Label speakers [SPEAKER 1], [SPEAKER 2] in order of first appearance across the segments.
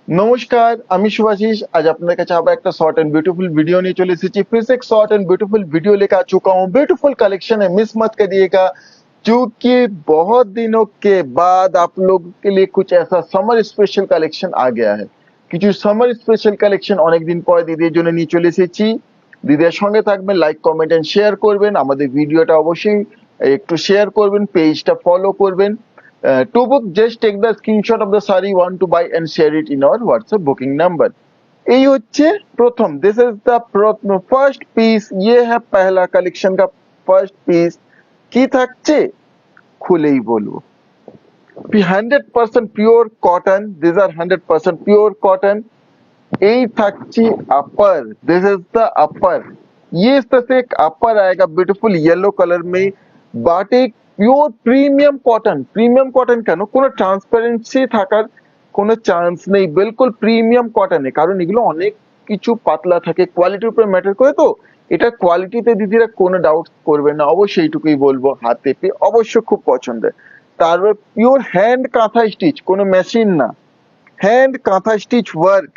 [SPEAKER 1] নমস্কার, আমি শুভাশিস। आज আপনাদের কাছে আবার একটা शॉर्ट एंड ब्यूटीफुल वीडियो নিয়ে চলে এসেছি। फिर से एक शॉर्ट एंड ब्यूटीफुल वीडियो लेकर आ चुका हूँ। ब्यूटीफुल कलेक्शन है, मिस मत करिएगा, क्योंकि बहुत दिनों के बाद आप लोगों के लिए कुछ ऐसा समर स्पेशल कलेक्शन आ गया है। কিছু সামার স্পেশাল কালেকশন অনেকদিন পরে দিদির জন্য নিয়ে চলে এসেছি। দিদির সঙ্গে থাকবেন, লাইক কমেন্ট এন্ড শেয়ার করবেন, আমাদের ভিডিওটা অবশ্যই একটু শেয়ার করবেন, পেজটা ফলো করবেন। To book, just take the screenshot of the saree you want to buy and share it in our WhatsApp booking number। এই হচ্ছে প্রথম, this is the first piece. ये है पहला कलेक्शन का फर्स्ट पीस। কি থাকছে খুলেই বলবো। 100% pure cotton, this are 100% pure cotton. এই থাকছে upper, this is the upper. ये इस तरह से एक अपर आएगा ब्यूटीफुल येलो कलर में। Batik pure premium cotton. Premium cotton কেন, কোনো ট্রান্সপারেন্সি থাকার কোনো চান্স নেই, বিলকুল প্রিমিয়াম কটনে। কারণ এগুলো অনেক কিছু পাতলা থাকে, কোয়ালিটির উপরে ম্যাটার করে। তো এটা কোয়ালিটিতে দিদিরা কোনো ডাউট করবে না, অবশ্যই এইটুকুই বলবো, হাতে পেয়ে অবশ্য খুব পছন্দের। তারপর পিওর হ্যান্ড কাঁথা স্টিচ, কোনো মেশিন না, हैंड कांथा स्टिच वर्क।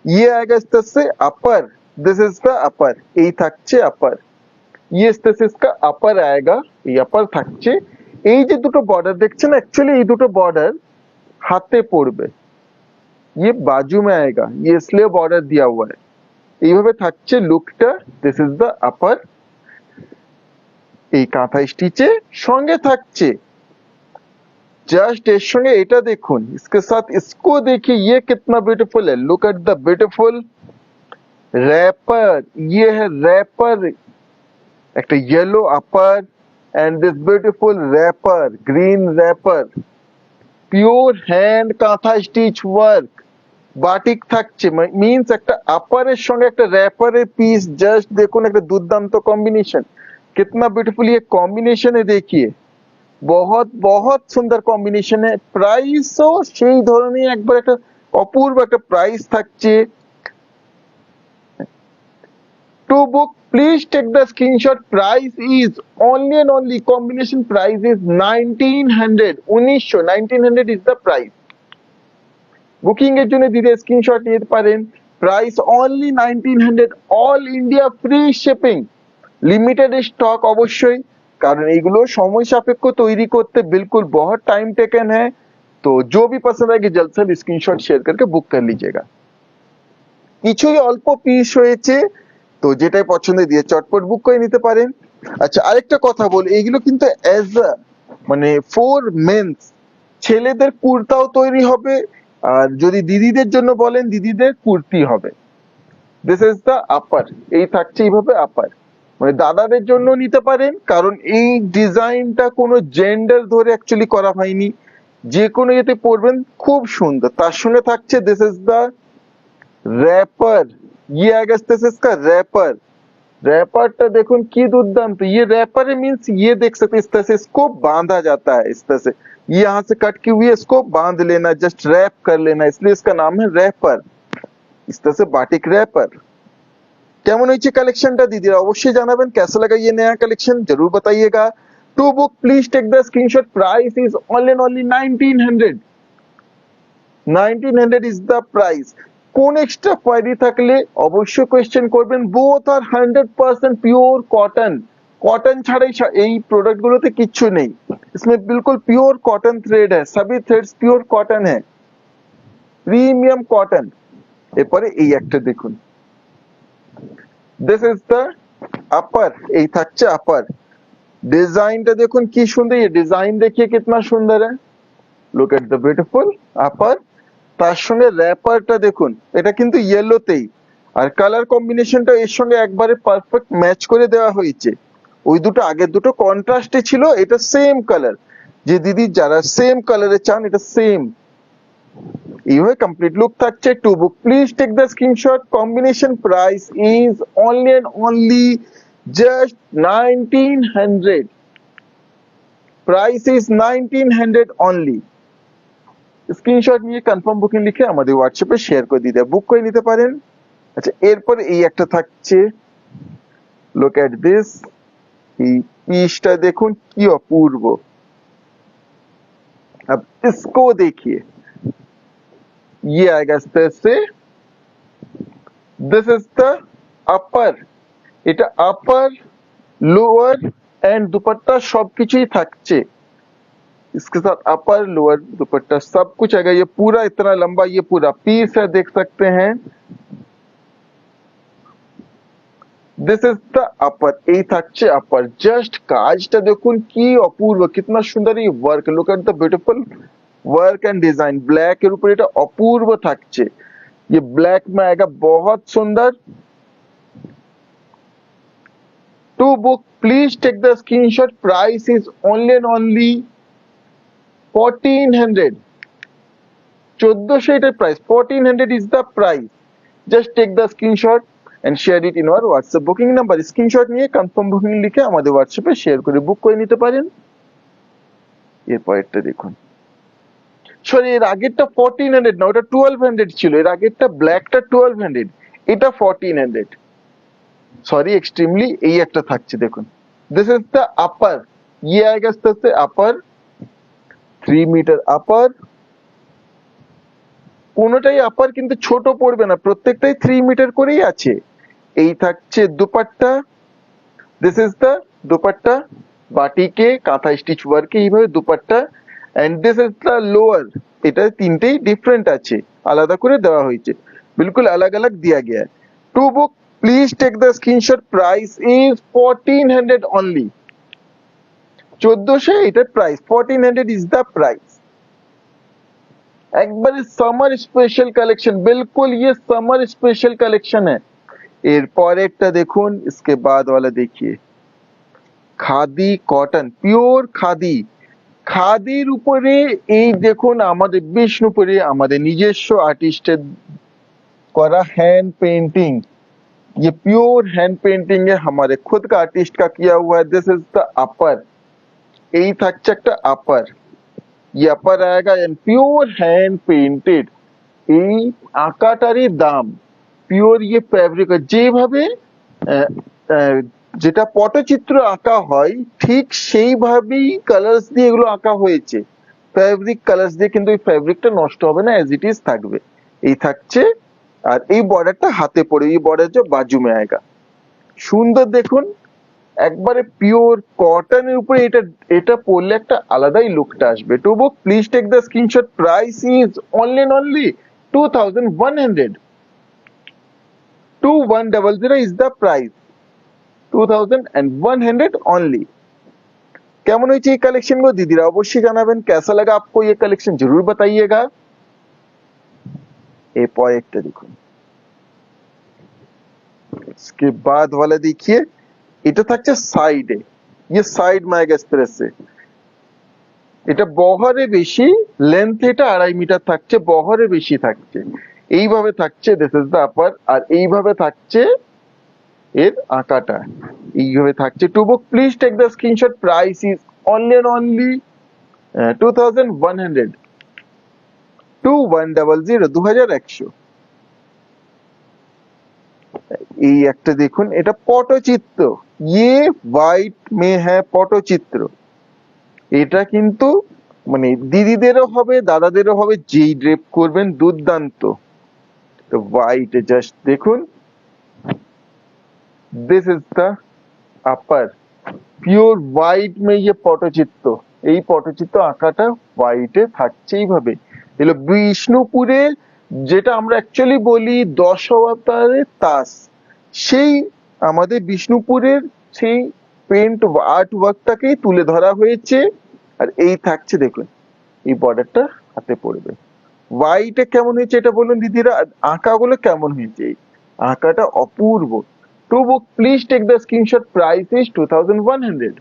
[SPEAKER 1] ये आएगा इस तरह से अपर, दिस इज द अपर। এই থাকছে अपर। ये इस तरह से इसका अपर आएगा। এই अपर থাকছে। এই যে দুটো বর্ডার দেখছেন, অ্যাকচুয়ালি এই দুটো বর্ডার হাতে পড়বে। ये बाजू में आएगा, ये इसलिए बॉर्डर दिया हुआ है। এইভাবে থাকছে লুকটা, দিস ইজ দ্য अपर। এই কাঁথা স্টিচে সঙ্গে থাকছে जस्ट এর সঙ্গে এটা দেখুন, इसके साथ इसको देखिए, ये कितना ब्यूटीफुल है। Look at the beautiful wrapper. ये है रैपर, একটা yellow upper and this beautiful wrapper, green wrapper, pure hand kantha stitch work. Batik থাকছে, মিন্স একটা আপারের সঙ্গে একটা রैपरेর পিস। জাস্ট দেখুন, একটা দুর্দান্ত কম্বিনেশন। कितना ब्यूटीफुल ये कॉम्बिनेशन है, देखिए बहुत बहुत সুন্দর কম্বিনেশন। প্রাইসও সেই ধরনের একবার একটা অপূর্ব একটা প্রাইস থাকছে। To book please take the screenshot. Price is only and only, combination price is 1900, 1900 is the price. Booking এর জন্য দিদি স্ক্রিনশট নিতে পারেন। Price only 1900, all India free shipping. Limited stock অবশ্যই, कारण এইগুলো সময় সাপেক্ষ তৈরি করতে, बिल्कुल बहुत टाइम टेकन है। तो जो भी पसंद आएगी जल्द से जल्द स्क्रीनशॉट शेयर करके बुक कर लीजिएगा। কিছুই অল্প পিস হয়েছে, তো যেটাই পছন্দ দিয়ে চটপট বুক করে নিতে পারেন। আচ্ছা, আরেকটা কথা বলি, এইগুলো কিন্তু অ্যাজ মানে ফর মেন্স, ছেলেদের কুর্তাও তৈরি হবে, আর যদি দিদিদের জন্য বলেন দিদিদের কুর্তি হবে। দিস ইজ দ্য আপার। এই থাকছে এইভাবে আপার, মানে দাদাদের জন্য নিতে পারেন, কারণ এই ডিজাইনটা কোনো জেন্ডার ধরে অ্যাকচুয়ালি করা হয়নি, যে কোনো ইয়েতে পরবেন, খুব সুন্দর। তার সঙ্গে থাকছে দিস ইজ দ্য रैपर। ये आएगा इस तरह से इसका रैपर। रैपरটা দেখুন কি দুর্দান্ত। ये रैपर मीन्स ये देख सकते हैं, इस तरह से इसको बांधा जाता है, इस तरह से ये यहाँ से कट की हुई है, इसको बांध लेना, जस्ट रैप कर लेना, इसलिए इसका नाम है रैपर। इस तरह से बाटिक रैपर। কেমন হয়েছে কালেকশনটা দিদিরা অবশ্যই জানাবেন। कैसा लगा ये नया कलेक्शन जरूर बताइएगा। To book please take the screenshot. Price is only 1900, 1900 is the price. কোন এক্সট্রা কোয়ারি থাকলে অবশ্যই কোয়েশ্চেন করবেন। Both are 100% pure cotton. Cotton ছাড়াই এই প্রোডাক্ট গুলোতে কিচ্ছু নেই। इसमें बिल्कुल प्योर कॉटन थ्रेड है, सभी थ्रेड्स प्योर कॉटन है, প্রিমিয়াম কটন। এরপরে এই একটা দেখুন, दिस इज द अपर। এই থাকছে अपर। ডিজাইনটা দেখুন কি সুন্দর, ये डिजाइन देखिए कितना सुंदर है। लुक एट द ब्यूटीफुल अपर। তার সঙ্গে র‍্যাপারটা দেখুন, এটা কিন্তু ইয়েলোতেই, আর কালার কম্বিনেশনটা এর সঙ্গে একবারে পারফেক্ট ম্যাচ করে দেওয়া হয়েছে। ওই দুটো আগের দুটো কন্ট্রাস্টে ছিল, এটা সেম কালার। যে দিদি যারা সেম কালারে চান, এটা সেম। এইভাবে কমপ্লিট লুক থাকছে। To book please take the screenshot. Combination price is only and only just 1900। Price is 1900 only. Screenshot নিয়ে কনফার্ম বুকিং লিখে আমাদের হোয়াটসঅ্যাপে শেয়ার করে দিতে, বুক করে নিতে পারেন। আচ্ছা, এরপর এই একটা থাকছে, লুক এট দিস। এই পিসটা দেখুন কি অপূর্ব। अब इसको देखिए, ये आएगा इस तरह से, दिस इज द अपर, এটা আপার লোয়ার एंड दुपट्टा সবকিছুই থাকছে, इसके साथ अपर लोअर दुपट्टा सब कुछ आएगा। ये पूरा इतना लंबा ये पूरा पीस है, देख सकते हैं। दिस इज द अपर, এই থাকছে अपर। জাস্ট কাজটা দেখুন কি অপূর্ব, কিतना সুন্দর এই work, look at the beautiful work and design. Black के ऊपर এটা অপূর্ব থাকছে, ये ब्लैक में आएगा, बहुत सुंदर। To book please take the screenshot, price is only and only 1400, 1400 এটার price, 1400 is the price. Just take the screenshot and share it in our WhatsApp booking number. Screenshot নিয়ে কনফার্ম বুকিং লিখে আমাদের হোয়াটসঅ্যাপে share করে বুক করে নিতে পারেন। এরপর একটা দেখুন, সরি এর আগেরটা 1400 না, ওটা 1200 ছিল। এর আগেরটা ব্ল্যাকটা 1200, এটা 1400। सॉरी एक्सट्रीमली এই একটা থাকছে দেখুন। दिस इज द अपर, ये आएगा इस तरह से अपर, 3 मीटर अपर। কোনটাই আপার কিন্তু ছোট পড়বে না, প্রত্যেকটাই 3 মিটার করেই আছে। এই থাকছে dupatta, this is the dupatta, বাটিকে কাঁথা স্টিচ ওয়ার্কে এইভাবে dupatta. And this is the lower, এটা তিনটেই ডিফারেন্ট আছে, আলাদা করে দেওয়া হয়েছে, बिल्कुल अलग अलग दिया गया है। To book please take the screenshot, price is 1400 only, 1400 এটার প্রাইস, 1400 इज द प्राइस। একবারে সামার স্পেশাল কালেকশন, बिल्कुल ये समर स्पेशल कलेक्शन है। এরপর একটা দেখুন, इसके बाद वाला देखिए, খাদি কটন, পিওর খাদি। খাদির উপরে এই দেখুন আমাদের বিষ্ণুপুরে আমাদের নিজস্ব আর্টিস্টের करा हैंड पेंटिंग, ये प्योर हैंड पेंटिंग है, हमारे खुद का आर्टिस्ट का किया हुआ है। दिस इज द अपर, এই থাকছে একটা আপার, ये अपर आएगा एंड प्योर हैंड पेंटेड। এই আকাটারই দাম, পিওর ये ফ্যাব্রিক, যেভাবে যেটা পটচিত্র আঁকা হয় ঠিক সেইভাবেই কালার্স দিয়ে এগুলো আঁকা হয়েছে, ফ্যাব্রিক কালার্স দিয়ে, কিন্তু এই ফ্যাব্রিকটা নষ্ট হবে না, এজ ইট ইজ থাকবে। এই থাকছে, আর এই বর্ডারটা হাতে পড়ে, এই বর্ডার যে বাজু মে আয়েগা, সুন্দর দেখুন, একবারে পিওর কটনের উপরে এটা এটা পরলে একটা আলাদাই লুকটা আসবে। To book please take the screenshot, price is only and only 2100, 2100 is the price, 2100 only. কেমন হয়েছে এই কালেকশন গো দিদিরা, অবশ্যই জানাবেন। कैसा लगा आपको ये कलेक्शन जरूर बताइएगा। এরপর একটা দেখুন, इसके बाद वाला देखिए, এটা থাকছে সাইডে, ये साइड में आएगा इस तरह से। এটা বহরে বেশি, লেন্থ এটা 2.5 মিটার থাকছে, বহরে বেশি থাকছে, এইভাবে থাকছে। দিস ইজ দ্য আপার, আর এইভাবে থাকছে এর আঁকাটা, এইভাবে থাকছে। To book please take the screenshot, price is only and only 2100, 2100, 2100। এই একটা দেখুন, এটা পটচিত্র, ये व्हाइट में है পটচিত্র। এটা কিন্তু মানে দিদিদেরও হবে, দাদাদেরও হবে, যেই ড্রেপ করবেন, দুর্দান্ত। তো হোয়াইট জাস্ট দেখুন, this is the upper, pure white মে ये পটচিত্র, এই পটচিত্র আঁকাটা হোয়াইটে থাকছে এইভাবে। এগুলো বিষ্ণুপুরে যেটা আমরা অ্যাকচুয়ালি বলি 10 অবতারের তাস, সেই আমাদের বিষ্ণুপুরের সেই পেন্ট আর্ট ওয়ার্কটাকেই তুলে ধরা হয়েছে। আর এই থাকছে দেখুন, এই বর্ডারটা হাতে পড়বে। হোয়াইটে কেমন হয়েছে এটা বলুন দিদিরা, আঁকাগুলো কেমন হয়েছে, আঁকাটা অপূর্ব। To book please take the screenshot, price is 2100,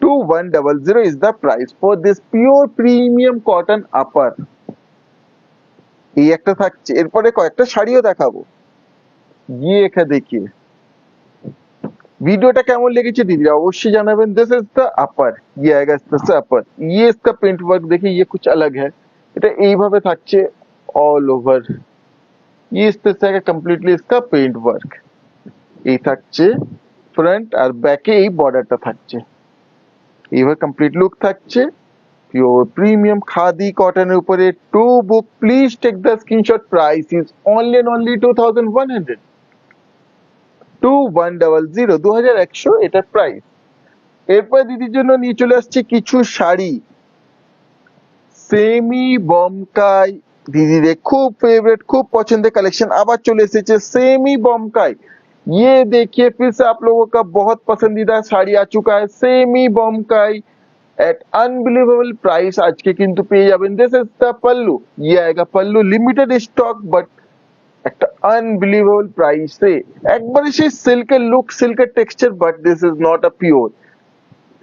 [SPEAKER 1] 2100 is the price for this pure premium cotton upper। এই একটা থাকছে, এরপরে কয়েকটা শাড়িও দেখাবো। ये एक है, देखिए ভিডিওটা কেমন লেগেছে দিদিরা অবশ্যই জানাবেন। दिस इज द अपर, ये आएगा इस तरह से अपर, ये इसका प्रिंट वर्क देखिए, ये कुछ अलग है, এটা এইভাবে থাকছে ऑल ओवर, ये इस तरह से आएगा कम्प्लीटली इसका पेंट वर्क। এই থাকছে ফ্রন্ট, আর ব্যাকে এই বর্ডারটা থাকছে, এইভাবে কমপ্লিট লুক থাকছে। পিওর প্রিমিয়াম খাদি কটনের উপরে to book, please take the screenshot, price is only and only 2100, 2100, 2100 এটার প্রাইস। এরপর দিদির জন্য নিয়ে চলে আসছে কিছু শাড়ি, সেমি বমকাই, দিদিদের খুব फेवरेट खूब पसंद कलेक्शन আবার চলে এসেছে सेमी बमकाई। ये देखिए फिर से आप लोगों का बहुत पसंदीदा साड़ी आ चुका है, semi Bomkai eight unbelievable price. आज के किंतु পেয়ে যাবেন, दिस इज द पल्लू, ये आएगा पल्लू, लिमिटेड स्टॉक बट একটা আনবিলিভেবল প্রাইসে, একবারে সেই সিল্কের লুক, সিল্কের texture, but this is not a pure.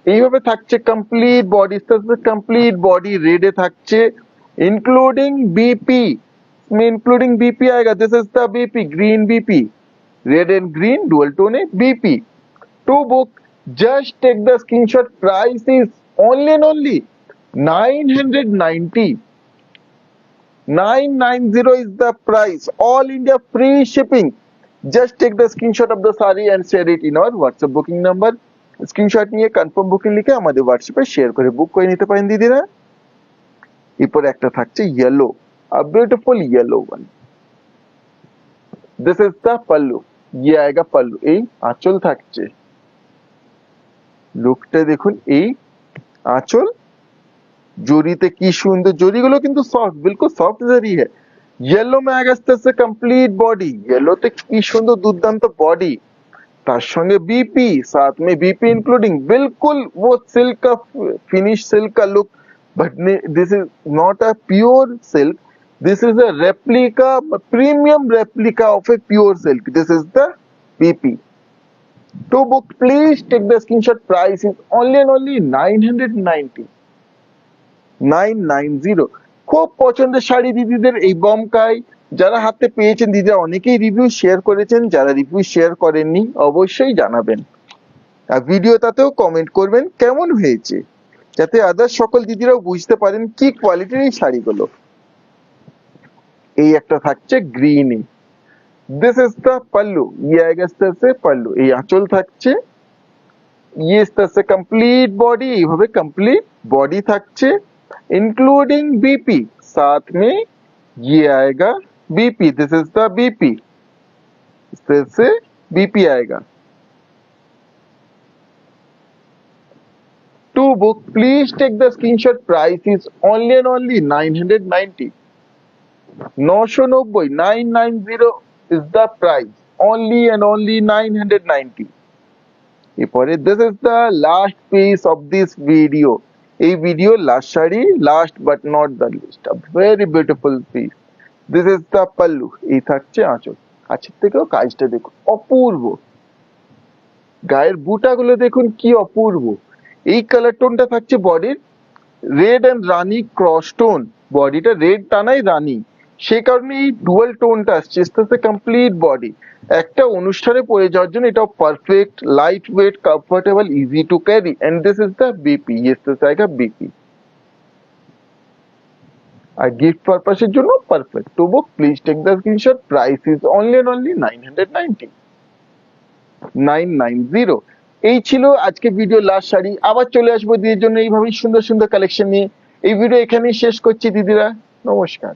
[SPEAKER 1] এইভাবে থাকছে কমপ্লিট বডি, কমপ্লিট বডি রেডে থাকছে इंक्लूडिंग बीपी, में इंक्लूडिंग बीपी आएगा, this is the BP, green BP, red and green dual tone है BP. To book just take the screenshot, price is only and only 990, 990 is the price, all India free shipping। just take the screenshot of the saree and share it in our WhatsApp booking number। Screenshot নিয়ে confirm booking লিখে আমাদের হোয়াটসঅ্যাপে share করে বুক করে নিতে পারেন দিদিরা। এরপর একটা থাকছে yellow, a beautiful yellow one, this is the pallu, ये आएगा পাল্লু, এই আঁচল থাকছে, লুকটা দেখুন, এই আঁচল, জরিতে কি সুন্দর, জরিগুলো কিন্তু সফট, बिल्कुल সফট জরি है। येलो में आएगा इस तरह से कंप्लीट बॉडी, येलोতে কি সুন্দর দুর্দান্ত বডি, তার সঙ্গে बीपी, साथ में बीपी इंक्लूडिंग, बिल्कुल वो सिल्क का फिनिश, सिल्क का look, but this is not a pure silk, this is a replica, premium replica of a pure silk, this is the BP. To book please take the screenshot, price is only and only 990, 990। খুব পছন্দের শাড়ি দিদিদের এই বমকাই, যারা হাতে পেয়েছেন দিদিরা অনেকেই review share করেছেন, যারা রিভিউ শেয়ার করেননি অবশ্যই জানাবেন, আর ভিডিওটাতেও কমেন্ট করবেন কেমন হয়েছে, যাতে আদার্স সকল দিদিরাও বুঝতে পারেন কি কোয়ালিটির এই শাড়িগুলো। এই একটা থাকছে green, this is the pallu, ये आएगा इस तरह से पल्लू, এই আঁচল থাকছে, ये इस तरह से कंप्लीट बॉडी, এইভাবে कंप्लीट बॉडी থাকছে इंक्लूडिंग बीपी, साथ में ये आएगा BP, this is the BP, इस तरह से बीपी आएगा। To book please take the screenshot, price is only and only 990, 990, 990 is the price, only and only 990। এরপরে this is the last piece of this video, এই ভিডিও last sari, last but not the least, a very beautiful piece, this is the pallu, এই থাকছে আঁচল, কাছের থেকেও কাজটা দেখুন অপূর্ব, গায়ের বুটাগুলো দেখুন কি অপূর্ব, এই কালার টোনটা থাকছে বডির, রেড এন্ড রানী ক্রস টোন, বডিটা রেড টানাই রানী, সেই কারণে এই ডুয়াল টোনটা আসছে, আস্তে কমপ্লিট বডি, একটা অনুষ্ঠানে পরে যাওয়ার জন্য এটা perfect, lightweight, comfortable, easy to carry, and this is the BP, ये इससे आएगा बीपी, আর গিফট পারপাসের জন্য perfect. To book please take the screenshot, price is only and only 990, 990। এই ছিল আজকে ভিডিও লাস্ট শাড়ি, আবার চলে আসবো দিদির জন্য এইভাবেই সুন্দর সুন্দর কালেকশন নিয়ে। এই ভিডিও এখানেই শেষ করছি দিদিরা, নমস্কার।